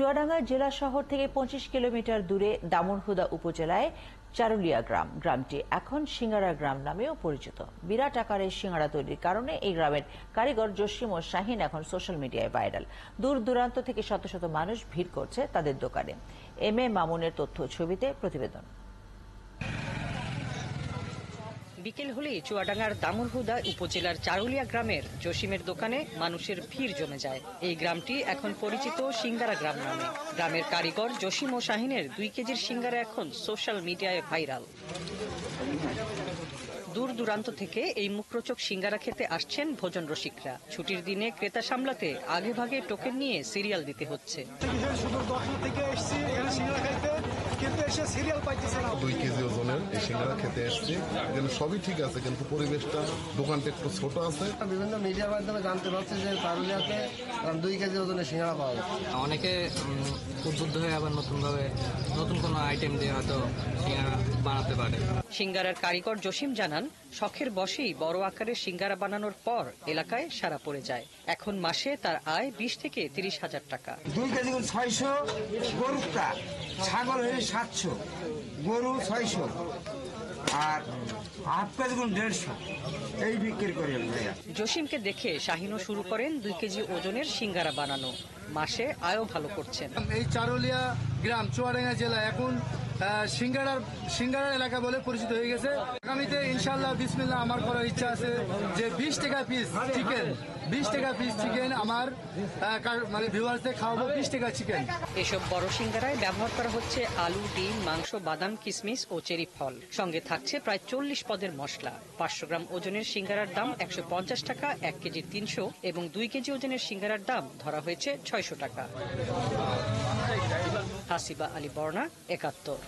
চুয়াডাঙ্গা জেলা শহর থেকে ২৫ কিলোমিটার দূরে দামুড়হুদা উপজেলায় চারুলিয়া গ্রামটি এখন সিঙ্গারা গ্রাম নামেও পরিচিত। বিরাট আকারের সিঙ্গারা তৈরির কারণে এই গ্রামের কারিগর জসিম ও শাহিন এখন সোশ্যাল মিডিয়ায় ভাইরাল। দূর দূরান্ত থেকে শত শত মানুষ ভিড় করছে তাদের দোকানে। এম এ মামুনের তথ্য ছবিতে প্রতিবেদন। বিকেল হলেই চুয়াডাঙ্গার দামুড়হুদা উপজেলার চারুলিয়া গ্রামের জসিমের দোকানে মানুষের ভিড় জমে যায়। এই গ্রামটি এখন পরিচিত সিঙ্গারা গ্রাম নামে। গ্রামের কারিগর জসিম ও শাহিনের ২ কেজির সিঙ্গারা এখন সোশ্যাল মিডিয়ায় ভাইরাল। দূর দূরান্ত থেকে এই মুখরোচক সিঙ্গারা খেতে আসছেন ভোজন রসিকরা। ছুটির দিনে ক্রেতা সামলাতে আগে ভাগে টোকেন নিয়ে সিরিয়াল দিতে হচ্ছে। ২ কেজি ওজনের এই সিঙ্গারা খেতে এসছি। এখানে সবই ঠিক আছে, কিন্তু পরিবেশটা, দোকানটা একটু ছোট আছে। বিভিন্ন মিডিয়ার মাধ্যমে জানতে পারছি যে চারুলিয়াতে ২ কেজি ওজনের সিঙ্গারা পাওয়া যায়। অনেকে উদ্বুদ্ধ হয়ে আবার নতুন কোনো আইটেম দিয়ে হয়তো সিঙ্গারা বানাতে পারে। সিঙ্গারার কারিগর জসিম জানান, শখের বশেই বড় আকারের সিঙ্গারা বানানোর পর এলাকায় সারা পড়ে যায়। এখন মাসে তার আয় ২০ থেকে ৩০ হাজার টাকা। ২ কেজি ৬০০, গরুটা ছাগল হয়ে ৭০০, গরু ৬০০ আর হাফ কেজি ১৫০ এই বিক্রি করি ভাইয়া। জসিমকে দেখে শাহিনও শুরু করেন ২ কেজি ওজনের সিঙ্গারা বানানো। মাসে আয়ও ভালো করছেন। এই চারুলিয়া গ্রাম চুয়াডাঙ্গা জেলা এখন সিঙ্গারার এলাকা বলে পরিচিত হয়ে গেছে। আগামীতে ইনশাআল্লাহ বিসমিল্লাহ আমার করার ইচ্ছা আছে যে ২০ টাকা পিস চিকেন আমার মানে ভিউয়ার্সদের খাওয়াবো ২০ টাকা চিকেন। এসব বড় সিঙ্গারায় ব্যবহার করা হচ্ছে আলু, ডিম, মাংস, বাদাম, কিশমিশ ও চেরি ফল। সঙ্গে থাকছে প্রায় ৪০ পদের মশলা। ৫০০ গ্রাম ওজনের সিঙ্গারার দাম ১৫০ টাকা, ১ কেজি ৩০০ এবং ২ কেজি ওজনের সিঙ্গারার দাম ধরা হয়েছে ৬০০ টাকা। হাসিবা আলী বর্ণা, ৭১।